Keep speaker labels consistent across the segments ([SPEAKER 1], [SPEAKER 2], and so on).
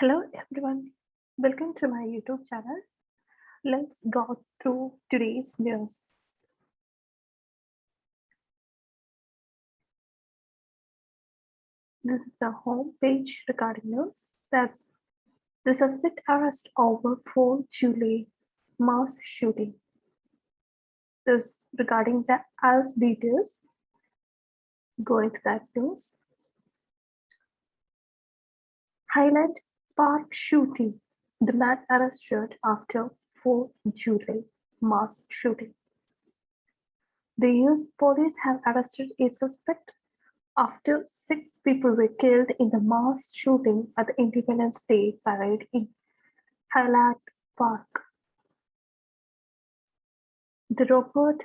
[SPEAKER 1] Hello everyone, welcome to my YouTube channel. Let's go through today's news. This is a home page regarding news. That's the suspect arrest over 4 July mass shooting. This regarding the as details. Go into that news. Highland Park shooting. The man arrested after 4 July mass shooting. The US police have arrested a suspect after 6 people were killed in the mass shooting at the Independence Day parade in Highland Park. The Robert,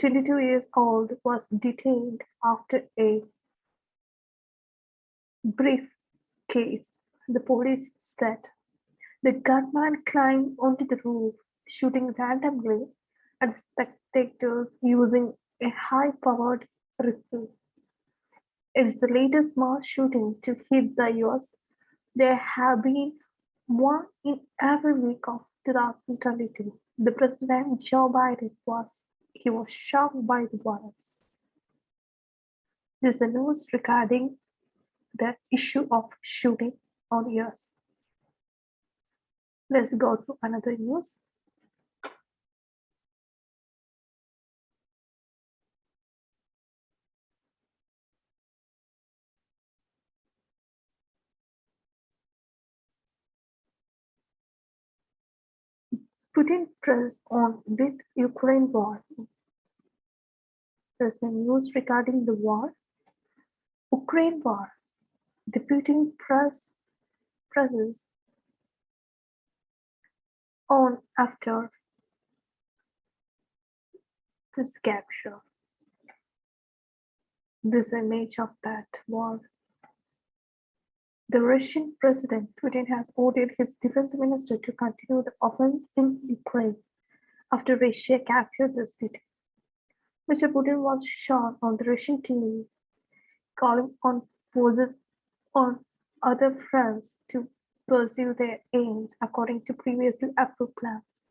[SPEAKER 1] 22 years old, was detained after a brief case, the police said. The gunman climbed onto the roof, shooting randomly at spectators using a high-powered rifle. It's the latest mass shooting to hit the US. There have been one in every week of 2022. The President Joe Biden was shocked by the violence. This is the news regarding the issue of shooting on US. Let's go to another news. Putin press on with Ukraine war. There's a news regarding the war. Ukraine war. The Putin presses on after this capture. This image of that war. The Russian President Putin has ordered his defense minister to continue the offensive in Ukraine after Russia captured the city. Mr. Putin was shown on the Russian TV, calling on forces on other fronts to pursue their aims according to previously approved plans.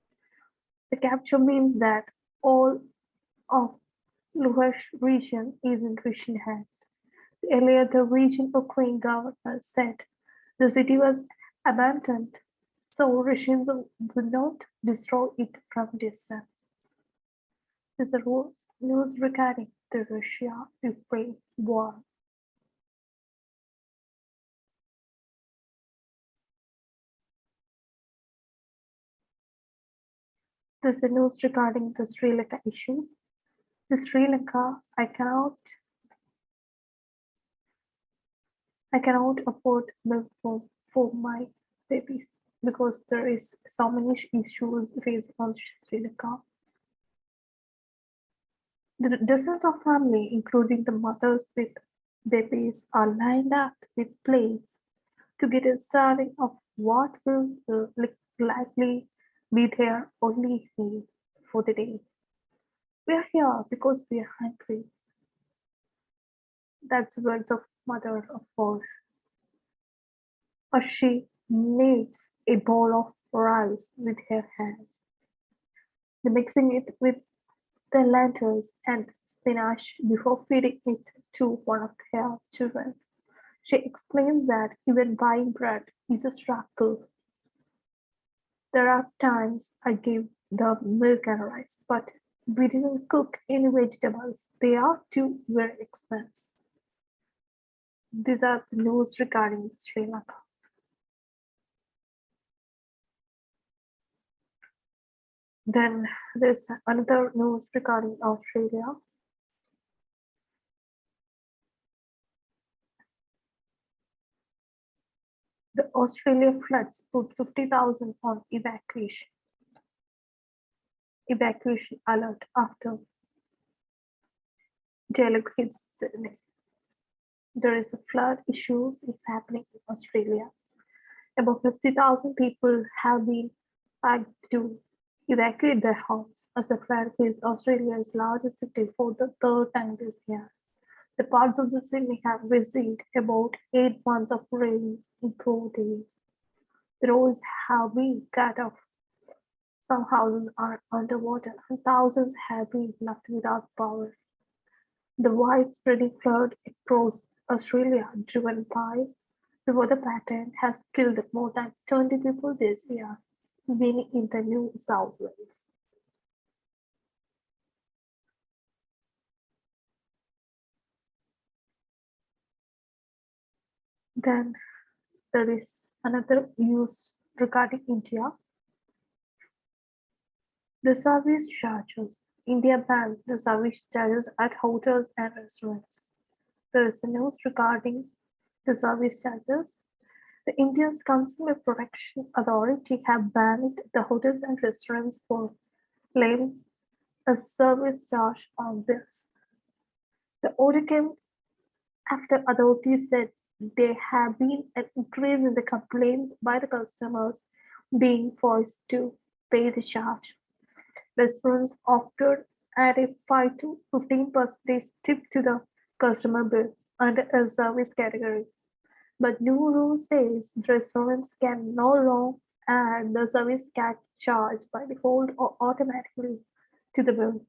[SPEAKER 1] The capture means that all of Luhansk region is in Russian hands. Earlier, the region Ukraine governor said the city was abandoned, so Russians would not destroy it from distance. This is news regarding the Russia-Ukraine war. This is news regarding the Sri Lanka issues. The Sri Lanka, I cannot afford milk for my babies because there is so many issues raised on Sri Lanka. The dozens of families, including the mothers with babies, are lined up with plates to get a serving of what will likely be their only meal for the day. We are here because we are hungry. That's the words of mother of four. Or she kneads a bowl of rice with her hands, mixing it with the lentils and spinach before feeding it to one of her children. She explains that even buying bread is a struggle. There are times I give the milk and rice, but we didn't cook any vegetables. They are too very expensive. These are the news regarding Sri Lanka. Then there's another news regarding Australia. The Australia floods put 50,000 on evacuation alert after Deluge hits Sydney. There is a flood issue is happening in Australia. About 50,000 people have been asked to evacuate their homes as the flood hits Australia's largest city for the third time this year. The parts of the city have received about 8 months of rains in 4 days. The roads have been cut off, some houses are underwater, and thousands have been left without power. The widespread flood across Australia, driven by the weather pattern, has killed more than 20 people this year, many in the New South Wales. Then there is another news regarding India. The service charges. India bans the service charges at hotels and restaurants. There is a news regarding the service charges. The India's Consumer Protection Authority have banned the hotels and restaurants for laying a service charge on bills. The order came after authorities said there have been an increase in the complaints by the customers being forced to pay the charge. Restaurants often add a 5 to 15% tip to the customer bill under a service category. But new rule says restaurants can no longer add the service charge by default or automatically to the bill.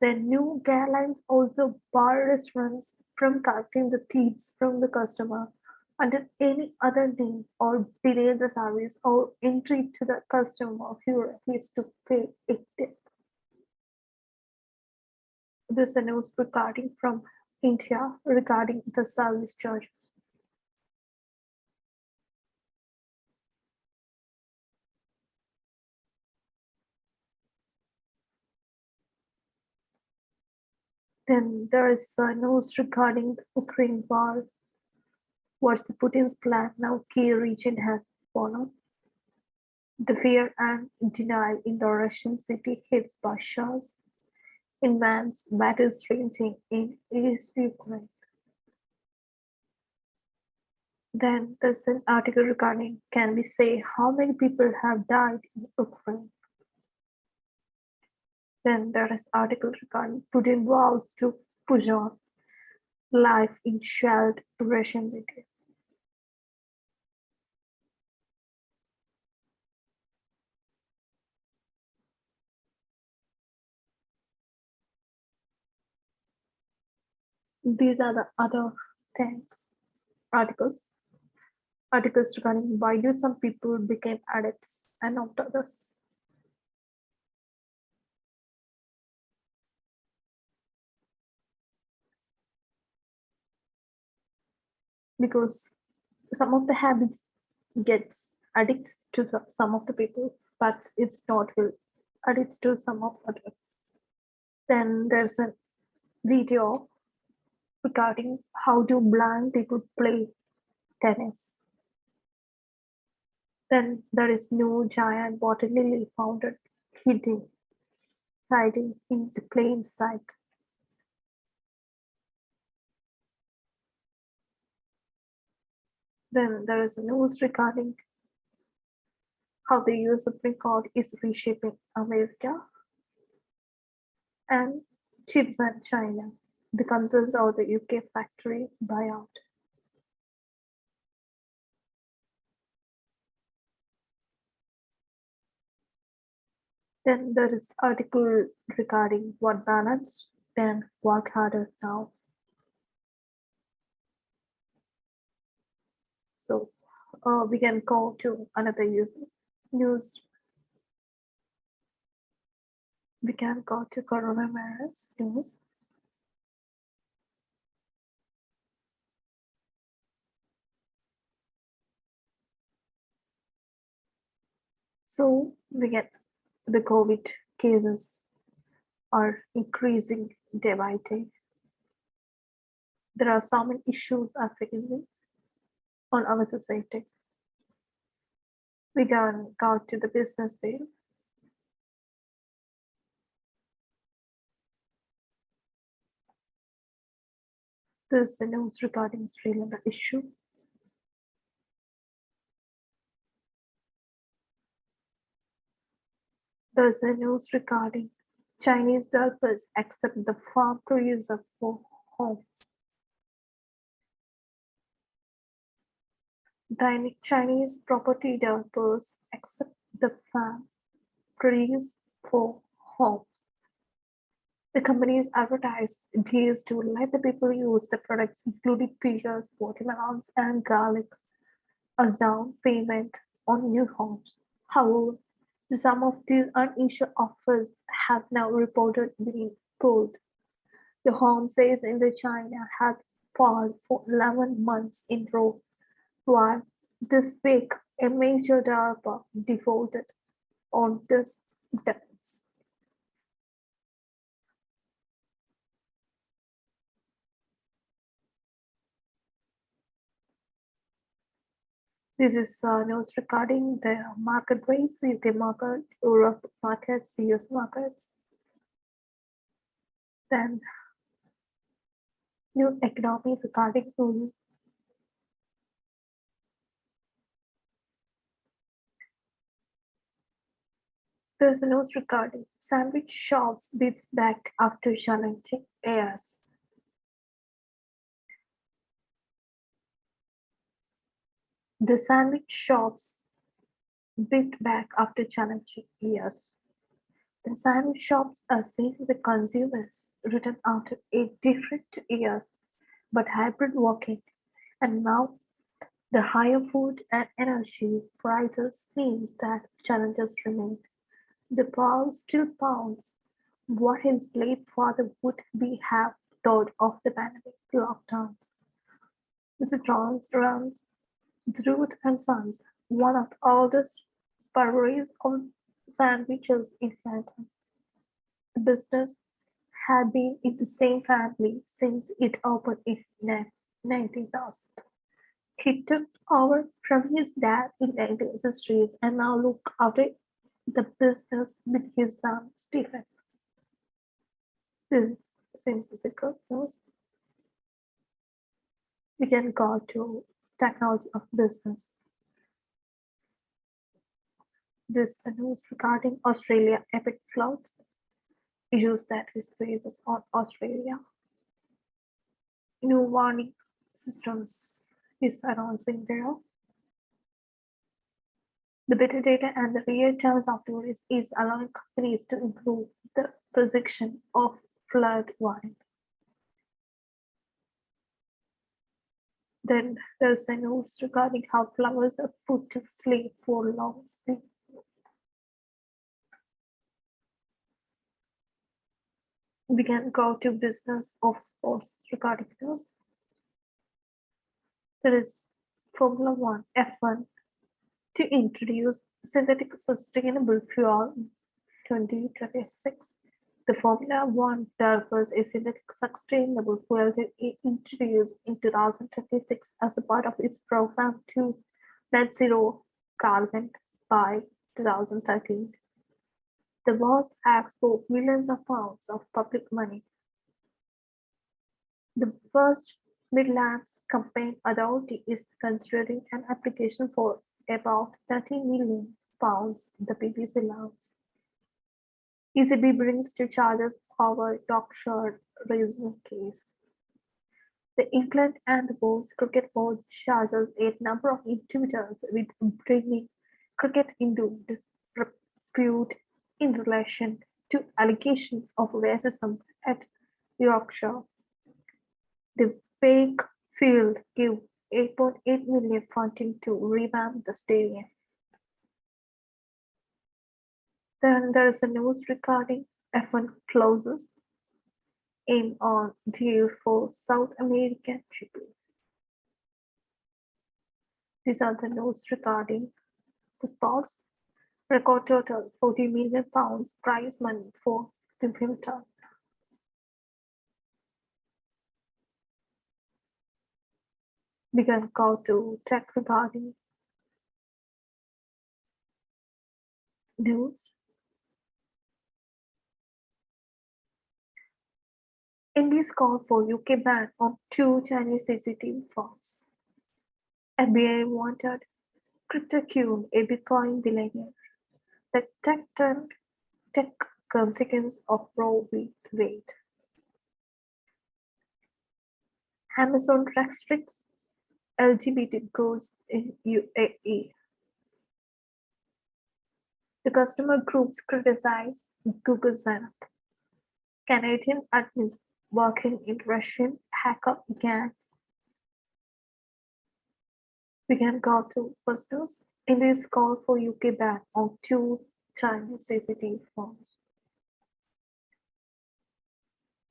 [SPEAKER 1] The new guidelines also bar restaurants from collecting the tips from the customer under any other name or delay the service or entry to the customer who refuses to pay a tip. This is a news regarding from India regarding the service charges. Then there is news regarding the Ukraine war. What's Putin's plan now? Key region has fallen. The fear and denial in the Russian city hits by shells. Immense battles raging in East Ukraine. Then there's an article regarding can we say how many people have died in Ukraine? Then there is article regarding Putin vows to push on life in shelled Russian city. These are the other things articles. Articles regarding why do some people became addicts and not others. Because some of the habits gets addicts to some of the people, but it's not will addicts to some of others. Then there's a video regarding how do blind people play tennis. Then there is new giant water lily found hiding in the plain sight. Then there is news regarding how the US Supreme Court is reshaping America and chips and China, the concerns of the UK factory buyout. Then there is article regarding what balance, then work harder now. So we can go to another news. We can go to coronavirus news. So we get the COVID cases are increasing day by day. There are so many issues are facing on our society. We can go to the business page. There's a news regarding Sri Lanka issue. There's a news regarding Chinese developers accept the farm to use up for homes. Chinese property developers accept the farm produce for homes. The companies advertise deals to let the people use the products, including peaches, watermelons, and garlic, as down payment on new homes. However, some of these unusual offers have now reported being pulled. The home sales in the China had fallen for 11 months in a row, while this week a major developer defaulted on this debts. This is news regarding the market rates, UK market, Europe markets, US markets. Then new economy regarding news. There's a news regarding sandwich shops bids back after challenging AS. The sandwich shops bid back after challenging AS. The sandwich shops are saying the consumers returned after a different years, but hybrid working, and now the higher food and energy prices means that challenges remain. The pound still pounds what his late father would be have thought of the pandemic lockdowns. Mr. Charles runs Druid and Sons, one of the oldest breweries of sandwiches in Canton. The business had been in the same family since it opened in 19,000. He took over from his dad in 1963 and now look after the business with his son Stephen. This seems as a good news. We can go to technology of business. This news regarding Australia epic floods, issues that is faces on Australia. New warning systems is announcing there. The better data and the real-time software is allowing companies to improve the prediction of flood warning. Then there's a news regarding how flowers are put to sleep for long seasons. We can go to business of sports regarding this. There is Formula One F1 to introduce synthetic sustainable fuel in 2026. The Formula One develops a synthetic sustainable fuel to introduce in 2026 as a part of its program to net zero carbon by 2030. The boss asks for millions of pounds of public money. The first Midlands Campaign Authority is considering an application for about £30 million, the BBC learns. ECB brings to charges over Yorkshire racing case. The England and Wales Cricket Board charges a number of individuals with bringing cricket into disrepute in relation to allegations of racism at Yorkshire. The Wakefield gave £8.8 million funding to revamp the stadium. Then there is a news regarding F1 closes in on deal for South American shipping. These are the news regarding the sports. Record total £40 million prize money for Wimbledon. We can go to tech regarding news. India's call for UK ban on 2 Chinese CCTV phones. FBI wanted CryptoQ, a Bitcoin billionaire. The tech consequence of Roe v. Wade. Amazon restricts LGBT goods in UAE. The customer groups criticize Google sign-up. Canadian admins working in Russian hacker began Ghostbusters. India's call for UK ban on two Chinese CCTV phones.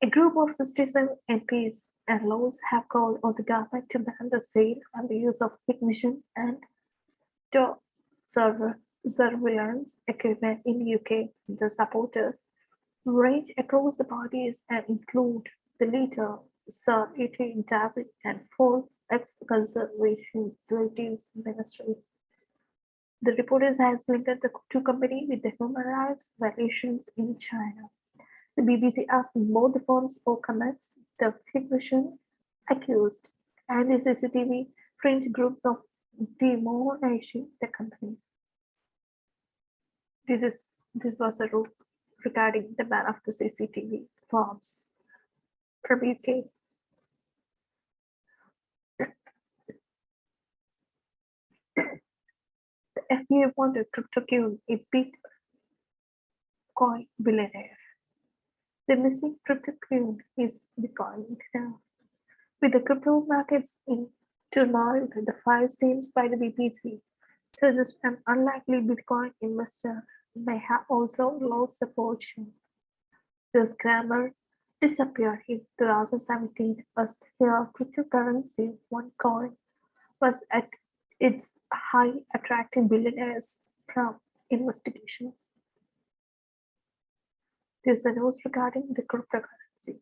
[SPEAKER 1] A group of 67 MPs and laws have called on the government to ban the sale and the use of Hikvision and door surveillance equipment in UK. The supporters range across the parties and include the leader, Sir A.T. David, and four ex-conservative ministries. The reporters has linked the two companies with the human rights violations in China. The BBC asked both the phones for comments. The Hikvision accused and the CCTV fringe groups of demonizing the company. This was a rule regarding the ban of the CCTV phones from UK. The FBI wanted CryptoQueen, a Bitcoin billionaire. The missing CryptoQueen is Bitcoin now. With the crypto markets in turmoil, the file seems by the BBC suggests an unlikely Bitcoin investor may have also lost a fortune. The scammer disappeared in 2017 as her cryptocurrency OneCoin was at its high, attracting billionaires from investigations. There's a news regarding the cryptocurrency.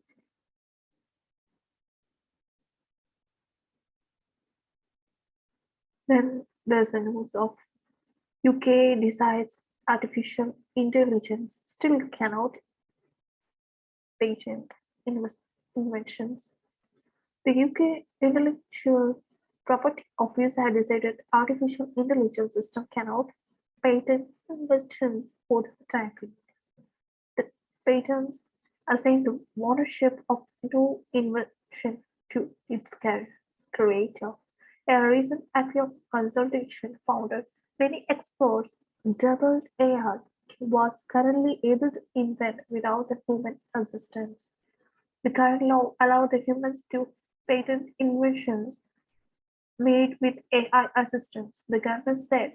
[SPEAKER 1] Then there's a news of UK decides artificial intelligence still cannot patent inventions. The UK Intellectual Property Office had decided artificial intelligence system cannot patent inventions for the time period. The patents assign the ownership of no invention to its creator. A recent Appian consultation found that many experts doubled AI was currently able to invent without the human assistance. The current law allowed the humans to patent inventions made with AI assistance, the government said.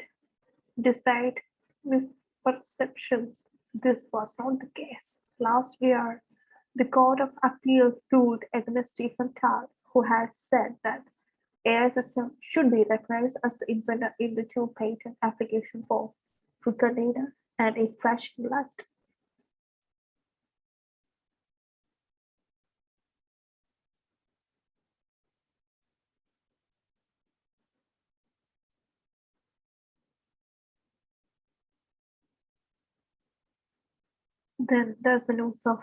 [SPEAKER 1] Despite misperceptions, this was not the case. Last year, the Court of Appeal ruled against Stephen Tull, who had said that AI system should be recognized as the inventor in the two patent application for Frigidaire and a flashing light. Then there's the news of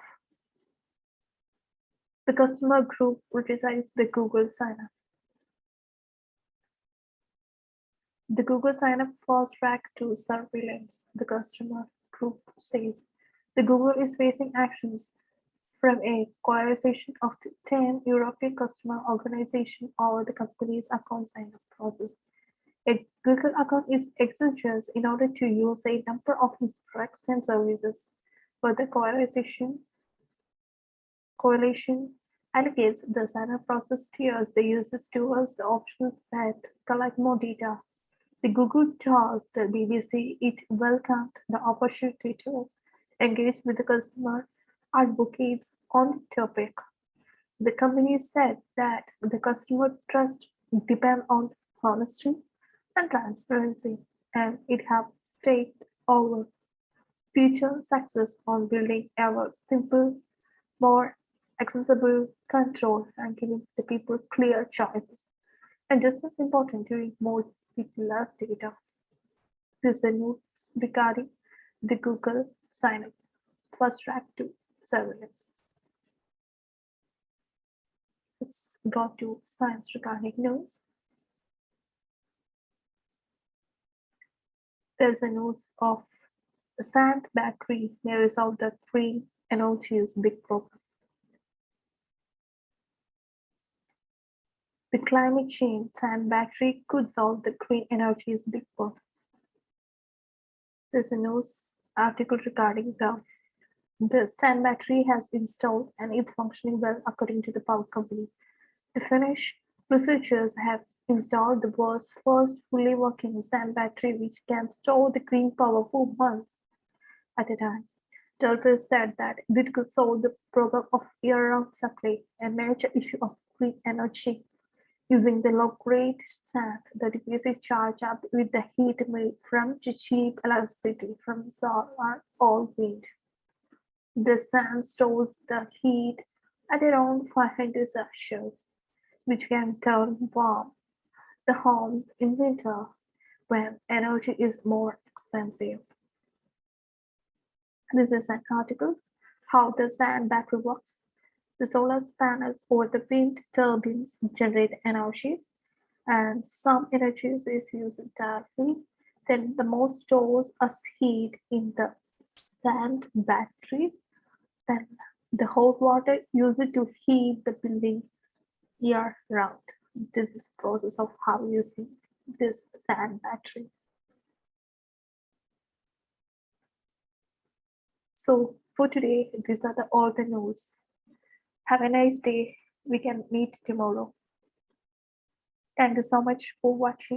[SPEAKER 1] the customer group criticized the Google sign-up. The Google sign-up fast track to surveillance, the customer group says. The Google is facing actions from a coalition of 10 European customer organizations over the company's account sign-up process. A Google account is exigent in order to use a number of its products and services, but the coalition allegates the sign-up process steers the users towards the options that collect more data. The Google told the BBC it welcomed the opportunity to engage with the customer advocates on the topic. The company said that the customer trust depends on honesty and transparency, and it has staked over future success on building a simple, more accessible control and giving the people clear choices. And just as important, doing more with less data. This is the news regarding the Google sign-up fast track to surveillance. Let's go to science regarding news. There's a news of the sand battery may resolve the green energy's big problem. The climate change sand battery could solve the green energy's big problem. There's a news article regarding the sand battery has installed and it's functioning well according to the power company. The Finnish researchers have installed the world's first fully working sand battery which can store the green power for months at a time. Developers said that it could solve the problem of year-round supply, a major issue of green energy. Using the low-grade sand, the device is charged up with the heat made from cheap electricity from solar or wind. The sand stores the heat at around 500 Celsius, which can turn warm the homes in winter when energy is more expensive. This is an article how the sand battery works. The solar panels or the wind turbines generate energy, and some energy is used directly. Then the most stores as heat in the sand battery. Then the hot water used to heat the building year round. This is the process of how using this sand battery. So for today, these are all the news. Have a nice day. We can meet tomorrow. Thank you so much for watching.